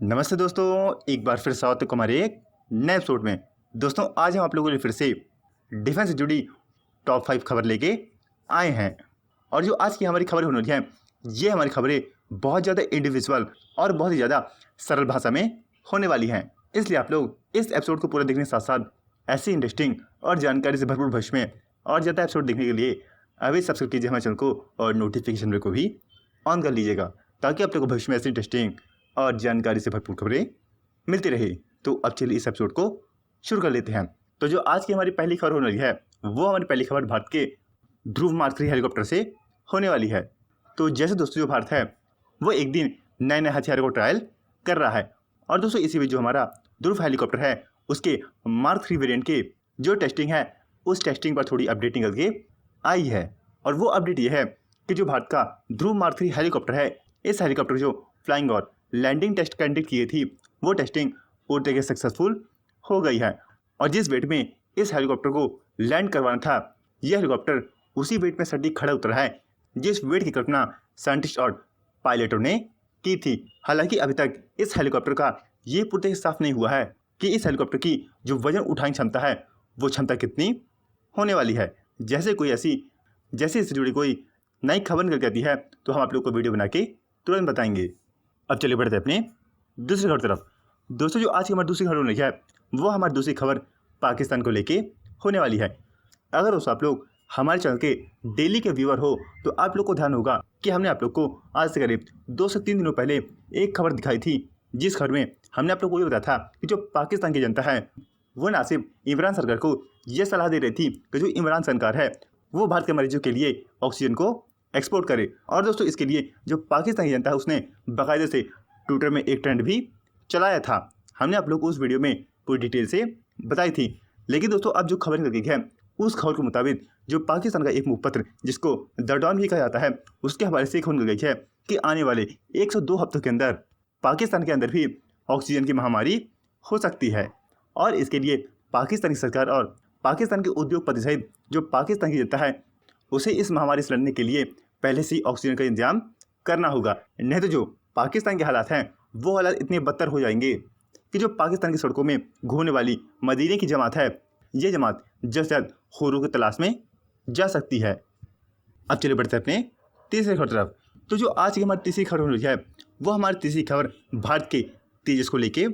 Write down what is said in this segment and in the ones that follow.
नमस्ते दोस्तों, एक बार फिर स्वागत है हमारे एक नए एपिसोड में। दोस्तों आज हम आप लोगों के लिए फिर से डिफेंस से जुड़ी टॉप 5 खबर लेके आए हैं। और जो आज की हमारी खबरें होने वाली हैं, ये हमारी खबरें बहुत ज़्यादा इंडिविजुअल और बहुत ही ज़्यादा सरल भाषा में होने वाली हैं। इसलिए आप लोग इस एपिसोड को पूरा देखने के साथ साथ ऐसी इंटरेस्टिंग और जानकारी से भरपूर भविष्य में और ज़्यादा एपिसोड देखने के लिए अभी सब्सक्राइब कीजिए हमारे चैनल को और नोटिफिकेशन बेल को भी ऑन कर लीजिएगा, ताकि आप लोग को भविष्य में ऐसी इंटरेस्टिंग और जानकारी से भरपूर खबरें मिलती रहे। तो अब चलिए इस एपिसोड को शुरू कर लेते हैं। तो जो आज की हमारी पहली खबर होने वाली है, वो हमारी पहली खबर भारत के ध्रुव मार्क 3 हेलीकॉप्टर से होने वाली है। तो जैसे दोस्तों जो भारत है वो एक दिन नए नए हथियारों को ट्रायल कर रहा है। और दोस्तों इसी बीच जो हमारा ध्रुव हेलीकॉप्टर है उसके मार्क 3 वेरिएंट के जो टेस्टिंग है, उस टेस्टिंग पर थोड़ी अपडेट निकल के आई है। और वो अपडेट ये है कि जो भारत का ध्रुव मार्क 3 हेलीकॉप्टर है, इस हेलीकॉप्टर जो फ्लाइंग और लैंडिंग टेस्ट कंडक्ट की थी, वो टेस्टिंग पूरी तरीके से सक्सेसफुल हो गई है। और जिस वेट में इस हेलीकॉप्टर को लैंड करवाना था, यह हेलीकॉप्टर उसी वेट में सटीक खड़ा उतरा है जिस वेट की कल्पना साइंटिस्ट और पायलटों ने की थी। हालांकि अभी तक इस हेलीकॉप्टर का ये पूरी तरह से साफ नहीं हुआ है कि इस हेलीकॉप्टर की जो वजन उठाने क्षमता है, वो क्षमता कितनी होने वाली है। जैसे इससे जुड़ी कोई नई खबर निकल जाती है तो हम आप लोग को वीडियो बना के तुरंत बताएंगे। अब चलिए बढ़ते हैं अपने दूसरी खबर तरफ। दोस्तों जो आज की हमारी दूसरी खबर होने है, वो हमारी दूसरी खबर पाकिस्तान को लेके होने वाली है। अगर दोस्तों आप लोग हमारे चैनल के डेली के व्यूअर हो तो आप लोग को ध्यान होगा कि हमने आप लोग को आज से करीब 2 से 3 दिनों पहले एक खबर दिखाई थी, जिस खबर में हमने आप लोग को ये बताया था कि जो पाकिस्तान की जनता है वो ना सिर्फ इमरान सरकार को ये सलाह दे रही थी कि जो इमरान सरकार है वो भारत के मरीजों के लिए ऑक्सीजन को एक्सपोर्ट करे। और दोस्तों इसके लिए जो पाकिस्तान की जनता है उसने बाकायदे से ट्विटर में एक ट्रेंड भी चलाया था। हमने आप लोग को उस वीडियो में पूरी डिटेल से बताई थी। लेकिन दोस्तों अब जो खबर निकल गई है, उस खबर के मुताबिक जो पाकिस्तान का एक मुखपत्र जिसको द डॉन भी कहा जाता है, उसके हवाले से खबर निकल गई है कि आने वाले 102 हफ्तों के अंदर पाकिस्तान के अंदर भी ऑक्सीजन की महामारी हो सकती है। और इसके लिए पाकिस्तान की सरकार और पाकिस्तान के उद्योगपति सहित जो पाकिस्तान की जनता है, उसे इस महामारी से लड़ने के लिए पहले से ही ऑक्सीजन का इंतजाम करना होगा। नहीं तो जो पाकिस्तान के हालात हैं वो हालात इतने बदतर हो जाएंगे कि जो पाकिस्तान की सड़कों में घूमने वाली मदीने की जमात है, ये जमात जल्द से जल्द होरों की तलाश में जा सकती है। अब चलिए बढ़ते हैं अपने तीसरे खबर तरफ। तो जो आज की हमारी तीसरी खबर हो रही है, वो हमारी तीसरी खबर भारत के तेजस को लेके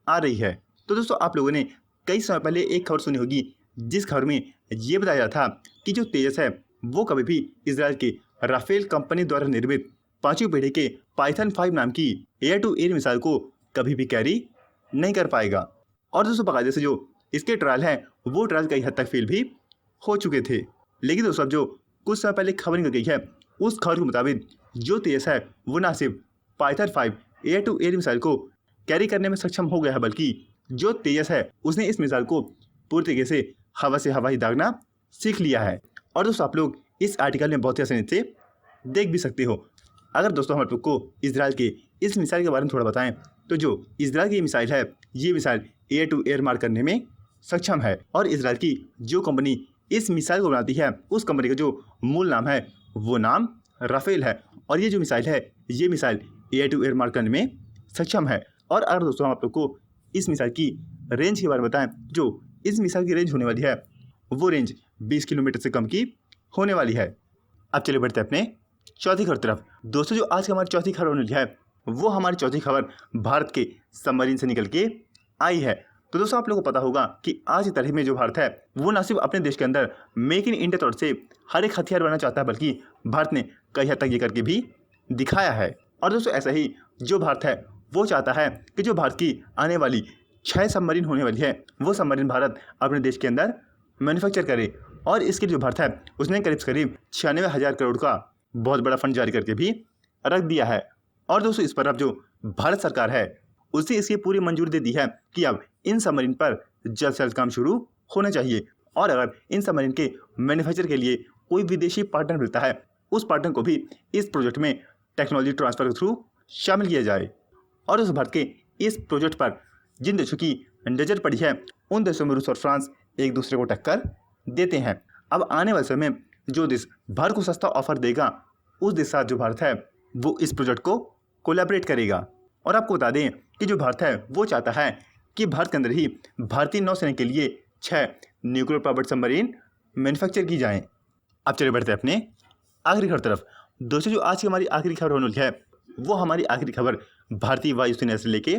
आ रही है। तो दोस्तों आप लोगों ने कई समय पहले एक खबर सुनी होगी, जिस खबर में ये बताया जा रहा था कि जो तेजस है वो कभी भी इजराइल के राफेल कंपनी द्वारा निर्मित 5वीं पीढ़ी के पाइथन 5 नाम की एयर टू एयर मिसाइल को कभी भी कैरी नहीं कर पाएगा। और दोस्तों बाकायदे से जो इसके ट्रायल हैं, वो ट्रायल कई हद तक फेल भी हो चुके थे। लेकिन दोस्तों अब जो कुछ समय पहले खबर निकल गई है, उस खबर के मुताबिक जो तेजस है वो ना सिर्फ Python 5 air to air missile को कैरी करने में सक्षम हो गया है, बल्कि जो तेजस है उसने इस मिसाइल को पूरी तरीके से हवा से हवा ही दागना सीख लिया है। और दोस्तों आप लोग इस आर्टिकल में बहुत ही आसानी से देख भी सकते हो। अगर दोस्तों हम आप लोग को इजराइल के इस मिसाइल के बारे में थोड़ा बताएं, तो जो इजराइल की मिसाइल है, ये मिसाइल एयर टू एयर मार करने में सक्षम है। और इजराइल की जो कंपनी इस मिसाइल को बनाती है, उस कंपनी का जो मूल नाम है वो नाम राफेल है। और ये जो मिसाइल है, ये मिसाइल एयर टू एयर मार करने में सक्षम है। और अगर दोस्तों हम आप लोग को इस मिसाइल की रेंज के बारे में बताएं, जो इस मिसाइल की रेंज होने वाली है वो रेंज 20 किलोमीटर से कम की होने वाली है। अब चलिए बढ़ते हैं अपने चौथी खबर तरफ। दोस्तों जो आज की हमारी चौथी खबर होने वाली है, वो हमारी चौथी खबर भारत के सबमरीन से निकल के आई है। तो दोस्तों आप लोगों को पता होगा कि आज की तारीख में जो भारत है वो न सिर्फ अपने देश के अंदर मेक इन इंडिया तौर से हर एक हथियार बनाना चाहता है, बल्कि भारत ने कई हद तक ये करके भी दिखाया है। और दोस्तों ऐसा ही जो भारत है वो चाहता है कि जो भारत की आने वाली 6 सबमरीन होने वाली है, वो सबमरीन भारत अपने देश के अंदर मैन्युफैक्चर करे। और इसके जो भारत है उसने करीब 96,000 करोड़ का बहुत बड़ा फंड जारी करके भी रख दिया है। और दोस्तों इस पर अब जो भारत सरकार है उसे इसकी पूरी मंजूरी दे दी है कि अब इन सबमरीन पर जल्द से जल्द काम शुरू होना चाहिए। और अगर इन सबमरीन के मैन्युफैक्चर के लिए कोई विदेशी पार्टनर मिलता है, उस पार्टनर को भी इस प्रोजेक्ट में टेक्नोलॉजी ट्रांसफर के थ्रू शामिल किया जाए। और उस भारत के इस प्रोजेक्ट पर जिन देशों की नज़र पड़ी है, उन देशों में रूस और फ्रांस एक दूसरे को टक्कर देते हैं। अब आने वाले समय में जो देश भारत को सस्ता ऑफर देगा, उस देश साथ जो भारत है वो इस प्रोजेक्ट को कोलैबोरेट करेगा। और आपको बता दें कि जो भारत है वो चाहता है कि भारत के अंदर ही भारतीय नौसेना के लिए 6 न्यूक्लियर पावर्ड सबमरीन मैन्युफैक्चर की जाएँ। अब चलिए बढ़ते हैं अपने आखिरी खबर तरफ। दोस्तों जो आज की हमारी आखिरी खबर होने वाली है वो हमारी आखिरी खबर भारतीय वायुसेना से लेके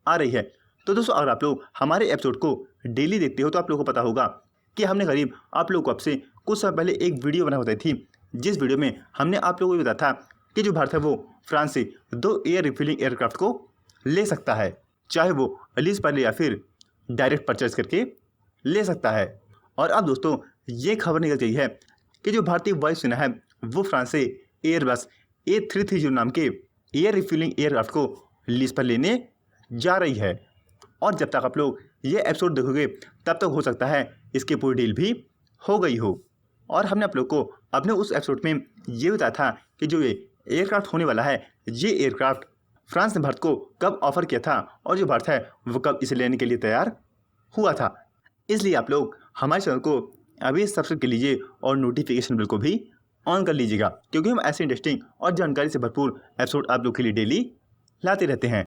आ रही है। तो दोस्तों अगर आप लोग हमारे एपिसोड को डेली देखते हो तो आप लोगों को पता होगा कि हमने करीब आप लोगों को आपसे कुछ समय पहले एक वीडियो बना बताई थी, जिस वीडियो में हमने आप लोगों को बताया था कि जो भारत है वो फ्रांस से 2 एयर रिफिलिंग एयरक्राफ्ट को ले सकता है, चाहे वो लीज पर ले या फिर डायरेक्ट परचेज करके ले सकता है। और अब दोस्तों ये खबर निकल गई है कि जो भारतीय वायुसेना है वो फ्रांस से एयरबस A330 नाम के एयर रिफ्यूलिंग एयरक्राफ्ट को लीज पर लेने जा रही है। और जब तक आप लोग ये एपिसोड देखोगे तब तक हो सकता है इसकी पूरी डील भी हो गई हो। और हमने आप लोग को अपने उस एपिसोड में ये बताया था कि जो ये एयरक्राफ्ट होने वाला है, ये एयरक्राफ्ट फ्रांस ने भारत को कब ऑफर किया था और जो भारत है वो कब इसे लेने के लिए तैयार हुआ था। इसलिए आप लोग हमारे चैनल को अभी सब्सक्राइब कर लीजिए और नोटिफिकेशन बिल को भी ऑन कर लीजिएगा, क्योंकि हम ऐसे इंटरेस्टिंग और जानकारी से भरपूर एपिसोड आप लोग के लिए डेली लाते रहते हैं।